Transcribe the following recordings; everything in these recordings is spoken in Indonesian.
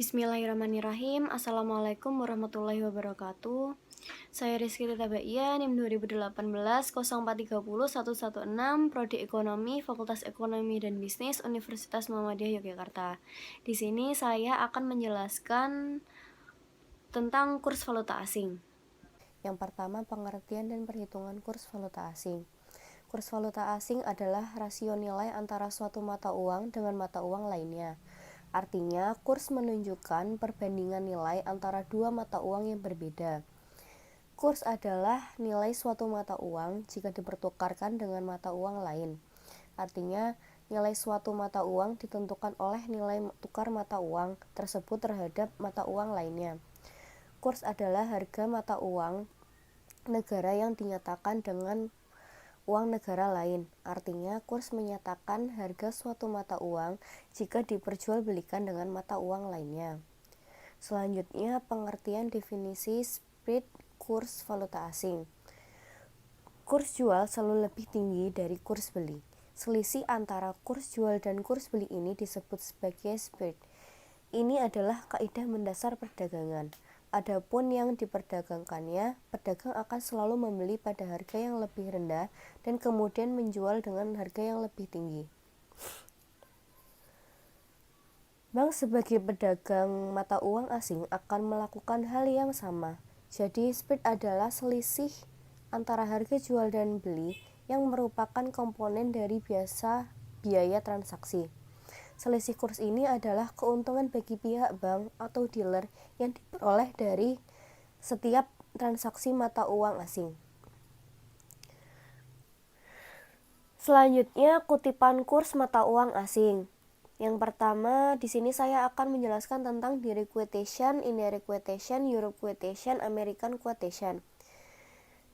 Bismillahirrahmanirrahim. Assalamualaikum warahmatullahi wabarakatuh. Saya Rizky Titabaia, NIM 2018 0430 116, Prodi Ekonomi, Fakultas Ekonomi dan Bisnis, Universitas Muhammadiyah Yogyakarta. Di sini saya akan menjelaskan tentang kurs valuta asing. Yang pertama, pengertian dan perhitungan kurs valuta asing. Kurs valuta asing adalah rasio nilai antara suatu mata uang dengan mata uang lainnya. Artinya, kurs menunjukkan perbandingan nilai antara dua mata uang yang berbeda. Kurs adalah nilai suatu mata uang jika dipertukarkan dengan mata uang lain. Artinya, nilai suatu mata uang ditentukan oleh nilai tukar mata uang tersebut terhadap mata uang lainnya. Kurs adalah harga mata uang negara yang dinyatakan dengan uang negara lain. Artinya, kurs menyatakan harga suatu mata uang jika diperjualbelikan dengan mata uang lainnya. Selanjutnya, pengertian definisi spread kurs valuta asing. Kurs jual selalu lebih tinggi dari kurs beli. Selisih antara kurs jual dan kurs beli ini disebut sebagai spread. Ini adalah kaidah mendasar perdagangan. Adapun yang diperdagangkannya, pedagang akan selalu membeli pada harga yang lebih rendah dan kemudian menjual dengan harga yang lebih tinggi. Bank sebagai pedagang mata uang asing akan melakukan hal yang sama. Jadi, spread adalah selisih antara harga jual dan beli yang merupakan komponen dari biaya transaksi. Selisih kurs ini adalah keuntungan bagi pihak bank atau dealer yang diperoleh dari setiap transaksi mata uang asing. Selanjutnya, kutipan kurs mata uang asing. Yang pertama, di sini saya akan menjelaskan tentang direct quotation, indirect quotation, euro quotation, American quotation.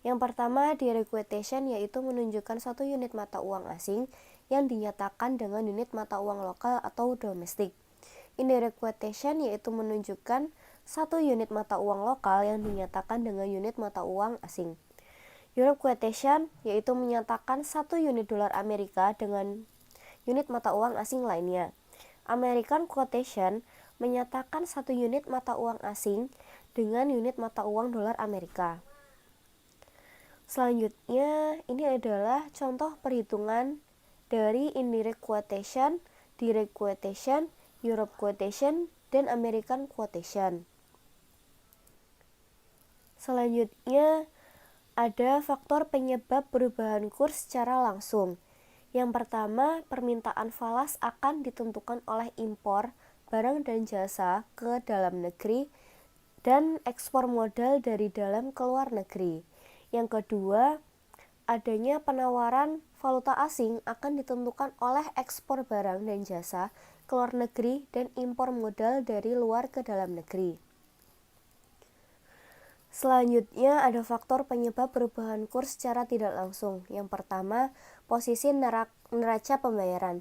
Yang pertama, direct quotation yaitu menunjukkan satu unit mata uang asing yang dinyatakan dengan unit mata uang lokal atau domestik. Indirect quotation yaitu menunjukkan satu unit mata uang lokal yang dinyatakan dengan unit mata uang asing. Euro quotation yaitu menyatakan satu unit dolar Amerika dengan unit mata uang asing lainnya. American quotation menyatakan satu unit mata uang asing dengan unit mata uang dolar Amerika. Selanjutnya, ini adalah contoh perhitungan dari indirect quotation, direct quotation, euro quotation, dan American quotation. Selanjutnya, ada faktor penyebab perubahan kurs secara langsung. Yang pertama, permintaan falas akan ditentukan oleh impor barang dan jasa ke dalam negeri dan ekspor modal dari dalam ke luar negeri. Yang kedua, adanya penawaran valuta asing akan ditentukan oleh ekspor barang dan jasa ke luar negeri dan impor modal dari luar ke dalam negeri. Selanjutnya ada faktor penyebab perubahan kurs secara tidak langsung. Yang pertama, posisi neraca pembayaran.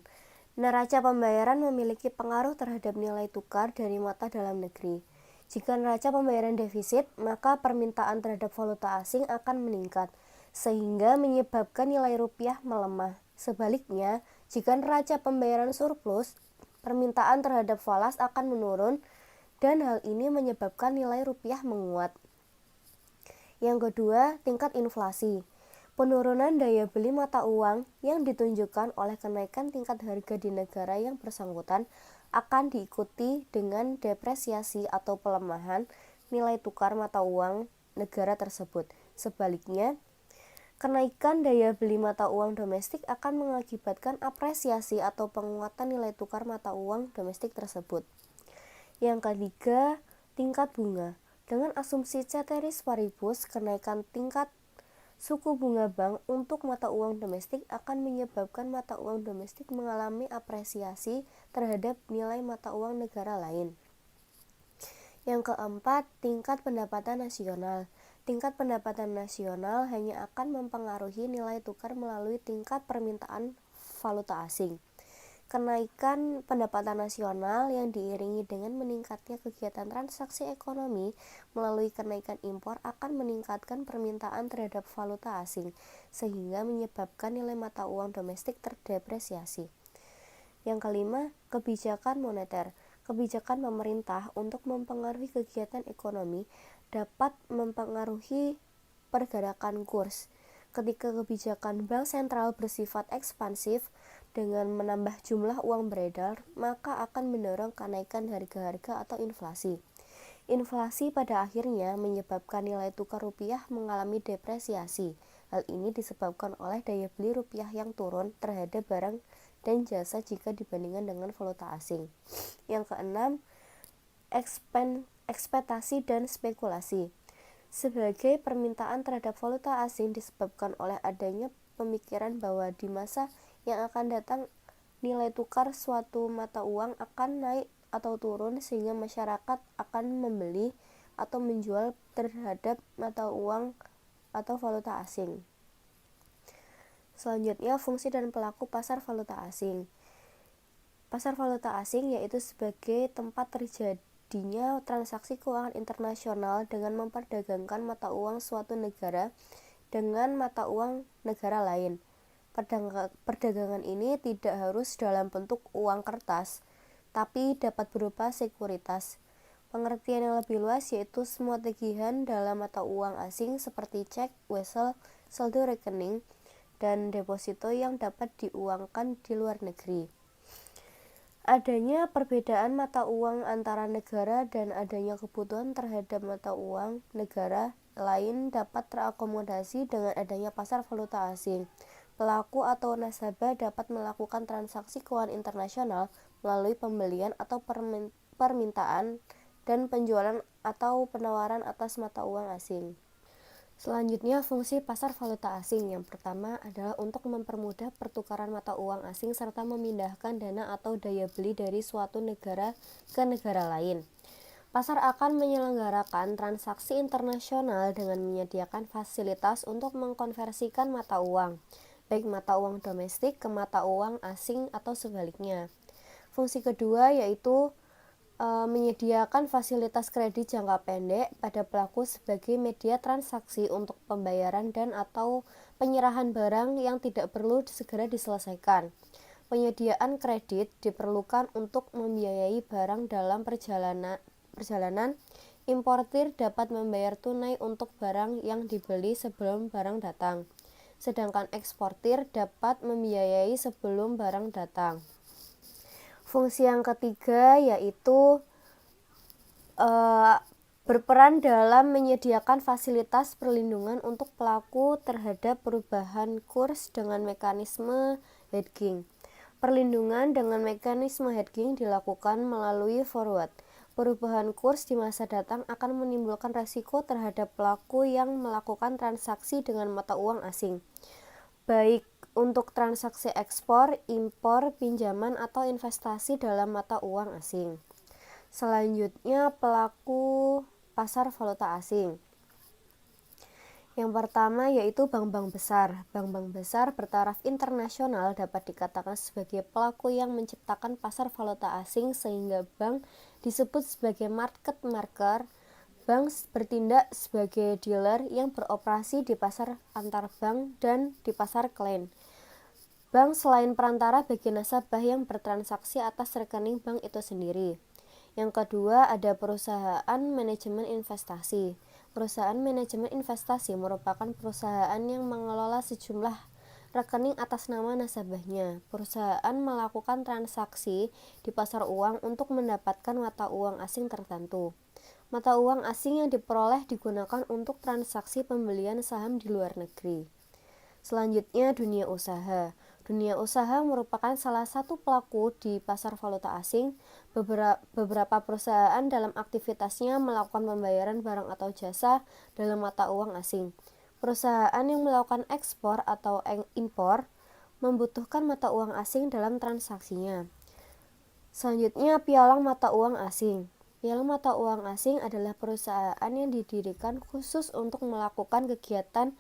Neraca pembayaran memiliki pengaruh terhadap nilai tukar dari mata dalam negeri. Jika neraca pembayaran defisit, maka permintaan terhadap valuta asing akan meningkat, sehingga menyebabkan nilai rupiah melemah. Sebaliknya, jika neraca pembayaran surplus, permintaan terhadap falas akan menurun, dan hal ini menyebabkan nilai rupiah menguat. Yang kedua, tingkat inflasi. Penurunan daya beli mata uang yang ditunjukkan oleh kenaikan tingkat harga di negara yang bersangkutan akan diikuti dengan depresiasi atau pelemahan nilai tukar mata uang negara tersebut. Sebaliknya, kenaikan daya beli mata uang domestik akan mengakibatkan apresiasi atau penguatan nilai tukar mata uang domestik tersebut. Yang ketiga, tingkat bunga. Dengan asumsi ceteris paribus, kenaikan tingkat suku bunga bank untuk mata uang domestik akan menyebabkan mata uang domestik mengalami apresiasi terhadap nilai mata uang negara lain. Yang keempat, tingkat pendapatan nasional. Tingkat pendapatan nasional hanya akan mempengaruhi nilai tukar melalui tingkat permintaan valuta asing. Kenaikan pendapatan nasional yang diiringi dengan meningkatnya kegiatan transaksi ekonomi melalui kenaikan impor akan meningkatkan permintaan terhadap valuta asing, sehingga menyebabkan nilai mata uang domestik terdepresiasi. Yang kelima, kebijakan moneter. kebijakan pemerintah untuk mempengaruhi kegiatan ekonomi dapat mempengaruhi pergerakan kurs. Ketika kebijakan bank sentral bersifat ekspansif dengan menambah jumlah uang beredar, maka akan mendorong kenaikan harga-harga atau inflasi. Inflasi pada akhirnya menyebabkan nilai tukar rupiah mengalami depresiasi. Hal ini disebabkan oleh daya beli rupiah yang turun terhadap barang dan jasa jika dibandingkan dengan valuta asing. Yang keenam, ekspektasi dan spekulasi. Sebagai permintaan terhadap valuta asing disebabkan oleh adanya pemikiran bahwa di masa yang akan datang nilai tukar suatu mata uang akan naik atau turun sehingga masyarakat akan membeli atau menjual terhadap mata uang atau valuta asing. Selanjutnya, fungsi dan pelaku pasar valuta asing. Pasar valuta asing yaitu sebagai tempat terjadinya transaksi keuangan internasional dengan memperdagangkan mata uang suatu negara dengan mata uang negara lain. Perdagangan ini tidak harus dalam bentuk uang kertas, tapi dapat berupa sekuritas. Pengertian yang lebih luas yaitu semua tagihan dalam mata uang asing seperti cek, wesel, saldo rekening, dan deposito yang dapat diuangkan di luar negeri. Adanya perbedaan mata uang antara negara dan adanya kebutuhan terhadap mata uang negara lain dapat terakomodasi dengan adanya pasar valuta asing. Pelaku atau nasabah dapat melakukan transaksi keuangan internasional melalui pembelian atau permintaan dan penjualan atau penawaran atas mata uang asing. Selanjutnya, fungsi pasar valuta asing. Yang pertama adalah untuk mempermudah pertukaran mata uang asing serta memindahkan dana atau daya beli dari suatu negara ke negara lain. Pasar akan menyelenggarakan transaksi internasional dengan menyediakan fasilitas untuk mengkonversikan mata uang, baik mata uang domestik ke mata uang asing atau sebaliknya. Fungsi kedua yaitu menyediakan fasilitas kredit jangka pendek pada pelaku sebagai media transaksi untuk pembayaran dan atau penyerahan barang yang tidak perlu segera diselesaikan. Penyediaan kredit diperlukan untuk membiayai barang dalam perjalanan. Importir dapat membayar tunai untuk barang yang dibeli sebelum barang datang, sedangkan eksportir dapat membiayai sebelum barang datang. Fungsi yang ketiga yaitu berperan dalam menyediakan fasilitas perlindungan untuk pelaku terhadap perubahan kurs dengan mekanisme hedging. Perlindungan dengan mekanisme hedging dilakukan melalui forward. Perubahan kurs di masa datang akan menimbulkan risiko terhadap pelaku yang melakukan transaksi dengan mata uang asing, baik untuk transaksi ekspor, impor, pinjaman, atau investasi dalam mata uang asing. Selanjutnya, pelaku pasar valuta asing. Yang pertama yaitu bank-bank besar. Bank-bank besar bertaraf internasional dapat dikatakan sebagai pelaku yang menciptakan pasar valuta asing sehingga bank disebut sebagai market maker. Bank bertindak sebagai dealer yang beroperasi di pasar antar bank dan di pasar klien. Bank selain perantara bagi nasabah yang bertransaksi atas rekening bank itu sendiri. Yang kedua ada perusahaan manajemen investasi. Perusahaan manajemen investasi merupakan perusahaan yang mengelola sejumlah rekening atas nama nasabahnya. Perusahaan melakukan transaksi di pasar uang untuk mendapatkan mata uang asing tertentu. Mata uang asing yang diperoleh digunakan untuk transaksi pembelian saham di luar negeri. Selanjutnya, dunia usaha. Dunia usaha merupakan salah satu pelaku di pasar valuta asing. Beberapa perusahaan dalam aktivitasnya melakukan pembayaran barang atau jasa dalam mata uang asing. Perusahaan yang melakukan ekspor atau impor membutuhkan mata uang asing dalam transaksinya. Selanjutnya, pialang mata uang asing. Pialang mata uang asing adalah perusahaan yang didirikan khusus untuk melakukan kegiatan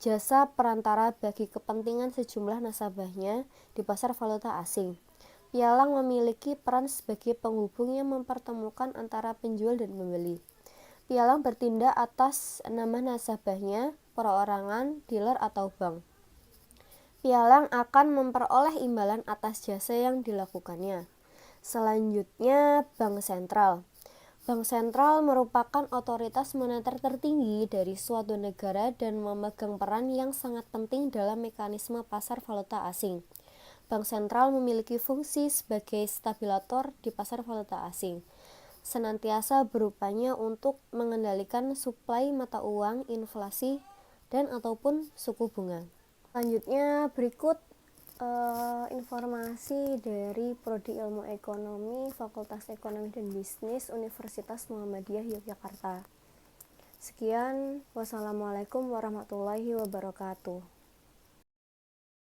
jasa perantara bagi kepentingan sejumlah nasabahnya di pasar valuta asing. Pialang memiliki peran sebagai penghubung yang mempertemukan antara penjual dan pembeli. Pialang bertindak atas nama nasabahnya, perorangan, dealer, atau bank. Pialang akan memperoleh imbalan atas jasa yang dilakukannya. Selanjutnya, Bank Sentral. Bank sentral merupakan otoritas moneter tertinggi dari suatu negara dan memegang peran yang sangat penting dalam mekanisme pasar valuta asing. Bank sentral memiliki fungsi sebagai stabilator di pasar valuta asing, senantiasa berupaya untuk mengendalikan suplai mata uang, inflasi, dan ataupun suku bunga. Selanjutnya berikut informasi dari Prodi Ilmu Ekonomi Fakultas Ekonomi dan Bisnis Universitas Muhammadiyah Yogyakarta. Sekian, wassalamualaikum warahmatullahi wabarakatuh.